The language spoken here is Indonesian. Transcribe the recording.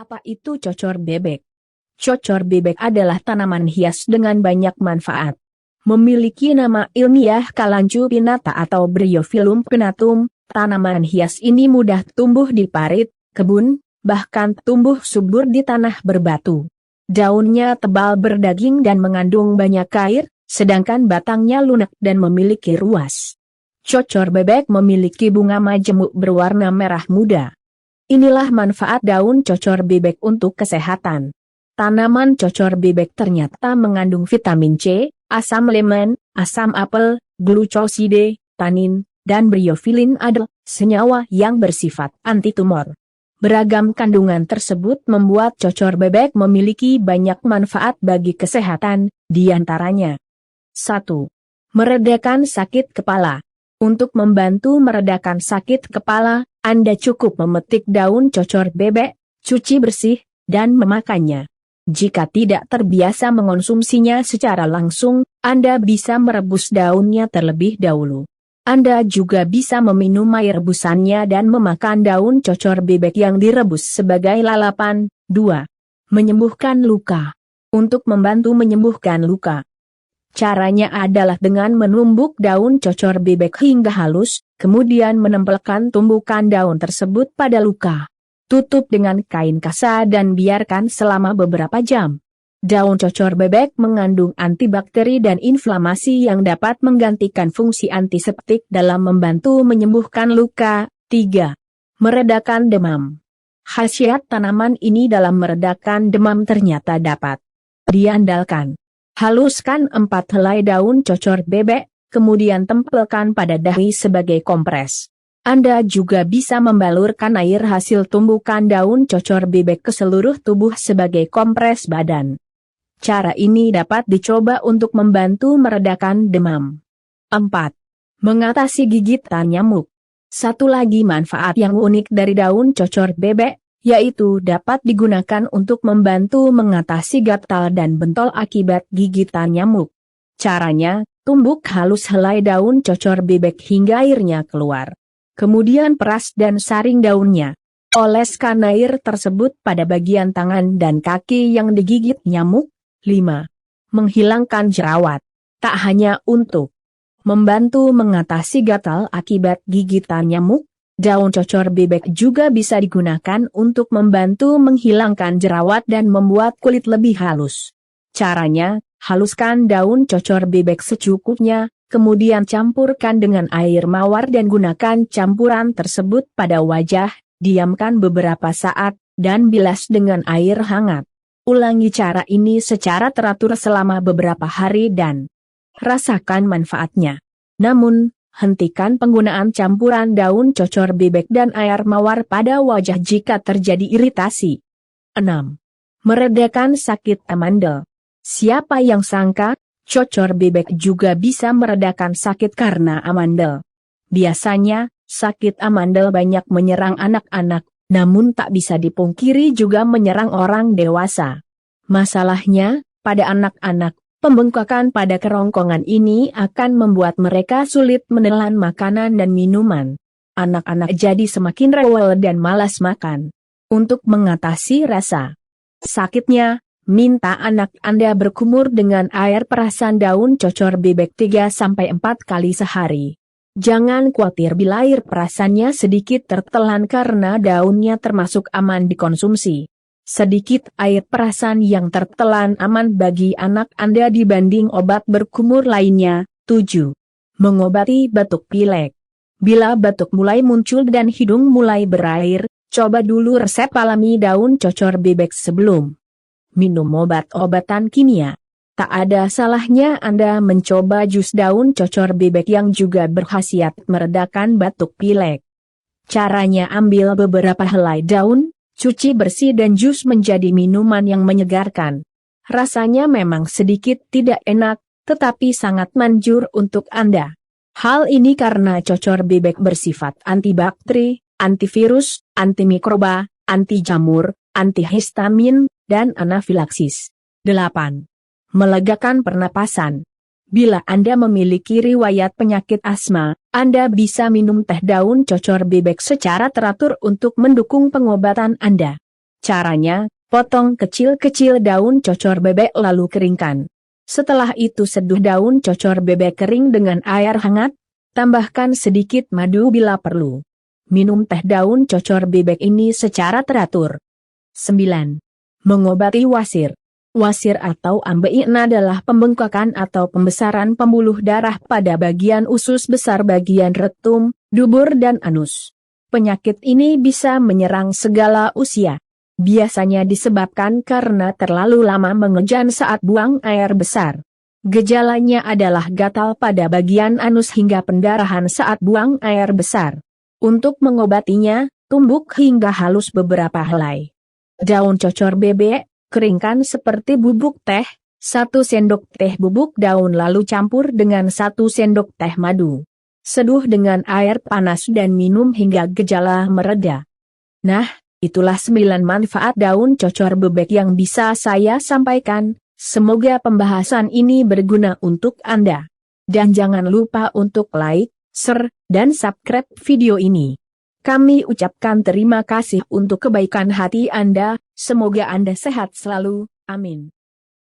Apa itu cocor bebek? Cocor bebek adalah tanaman hias dengan banyak manfaat. Memiliki nama ilmiah Kalancu pinnata atau Bryophyllum pinnatum, tanaman hias ini mudah tumbuh di parit, kebun, bahkan tumbuh subur di tanah berbatu. Daunnya tebal berdaging dan mengandung banyak air, sedangkan batangnya lunak dan memiliki ruas. Cocor bebek memiliki bunga majemuk berwarna merah muda. Inilah manfaat daun cocor bebek untuk kesehatan. Tanaman cocor bebek ternyata mengandung vitamin C, asam lemon, asam apel, glucoside, tanin, dan bryophyllin adalah senyawa yang bersifat antitumor. Beragam kandungan tersebut membuat cocor bebek memiliki banyak manfaat bagi kesehatan, diantaranya 1. Meredakan sakit kepala. Untuk membantu meredakan sakit kepala, Anda cukup memetik daun cocor bebek, cuci bersih, dan memakannya. Jika tidak terbiasa mengonsumsinya secara langsung, Anda bisa merebus daunnya terlebih dahulu. Anda juga bisa meminum air rebusannya dan memakan daun cocor bebek yang direbus sebagai lalapan. 2. Menyembuhkan luka. Untuk membantu menyembuhkan luka, caranya adalah dengan menumbuk daun cocor bebek hingga halus, kemudian menempelkan tumbukan daun tersebut pada luka. Tutup dengan kain kasa dan biarkan selama beberapa jam. Daun cocor bebek mengandung antibakteri dan inflamasi yang dapat menggantikan fungsi antiseptik dalam membantu menyembuhkan luka. 3. Meredakan demam. Khasiat tanaman ini dalam meredakan demam ternyata dapat diandalkan. Haluskan 4 helai daun cocor bebek, kemudian tempelkan pada dahi sebagai kompres. Anda juga bisa membalurkan air hasil tumbukan daun cocor bebek ke seluruh tubuh sebagai kompres badan. Cara ini dapat dicoba untuk membantu meredakan demam. 4. Mengatasi gigitan nyamuk. Satu lagi manfaat yang unik dari daun cocor bebek, yaitu dapat digunakan untuk membantu mengatasi gatal dan bentol akibat gigitan nyamuk. Caranya, tumbuk halus helai daun cocor bebek hingga airnya keluar. Kemudian peras dan saring daunnya. Oleskan air tersebut pada bagian tangan dan kaki yang digigit nyamuk. 5. Menghilangkan jerawat. Tak hanya untuk membantu mengatasi gatal akibat gigitan nyamuk, daun cocor bebek juga bisa digunakan untuk membantu menghilangkan jerawat dan membuat kulit lebih halus. Caranya, haluskan daun cocor bebek secukupnya, kemudian campurkan dengan air mawar dan gunakan campuran tersebut pada wajah, diamkan beberapa saat, dan bilas dengan air hangat. Ulangi cara ini secara teratur selama beberapa hari dan rasakan manfaatnya. Namun, hentikan penggunaan campuran daun cocor bebek dan air mawar pada wajah jika terjadi iritasi. 6. Meredakan sakit amandel. Siapa yang sangka, cocor bebek juga bisa meredakan sakit karena amandel. Biasanya, sakit amandel banyak menyerang anak-anak, namun tak bisa dipungkiri juga menyerang orang dewasa. Masalahnya, pada anak-anak, pembengkakan pada kerongkongan ini akan membuat mereka sulit menelan makanan dan minuman. Anak-anak jadi semakin rewel dan malas makan. Untuk mengatasi rasa sakitnya, minta anak Anda berkumur dengan air perasan daun cocor bebek 3-4 kali sehari. Jangan khawatir bila air perasannya sedikit tertelan karena daunnya termasuk aman dikonsumsi. Sedikit air perasan yang tertelan aman bagi anak Anda dibanding obat berkumur lainnya. 7. Mengobati batuk pilek. Bila batuk mulai muncul dan hidung mulai berair, coba dulu resep alami daun cocor bebek sebelum minum obat-obatan kimia. Tak ada salahnya Anda mencoba jus daun cocor bebek yang juga berkhasiat meredakan batuk pilek. Caranya ambil beberapa helai daun, cuci bersih dan jus menjadi minuman yang menyegarkan. Rasanya memang sedikit tidak enak, tetapi sangat manjur untuk Anda. Hal ini karena cocor bebek bersifat antibakteri, antivirus, antimikroba, anti jamur, antihistamin, dan anafilaksis. 8. Melegakan pernapasan. Bila Anda memiliki riwayat penyakit asma, Anda bisa minum teh daun cocor bebek secara teratur untuk mendukung pengobatan Anda. Caranya, potong kecil-kecil daun cocor bebek lalu keringkan. Setelah itu seduh daun cocor bebek kering dengan air hangat, tambahkan sedikit madu bila perlu. Minum teh daun cocor bebek ini secara teratur. 9. Mengobati wasir. Wasir atau ambeien adalah pembengkakan atau pembesaran pembuluh darah pada bagian usus besar bagian rektum, dubur dan anus. Penyakit ini bisa menyerang segala usia. Biasanya disebabkan karena terlalu lama mengejan saat buang air besar. Gejalanya adalah gatal pada bagian anus hingga pendarahan saat buang air besar. Untuk mengobatinya, tumbuk hingga halus beberapa helai daun cocor bebek, keringkan seperti bubuk teh, 1 sendok teh bubuk daun lalu campur dengan 1 sendok teh madu. Seduh dengan air panas dan minum hingga gejala mereda. Nah, itulah 9 manfaat daun cocor bebek yang bisa saya sampaikan. Semoga pembahasan ini berguna untuk Anda. Dan jangan lupa untuk like, share, dan subscribe video ini. Kami ucapkan terima kasih untuk kebaikan hati Anda, semoga Anda sehat selalu, amin.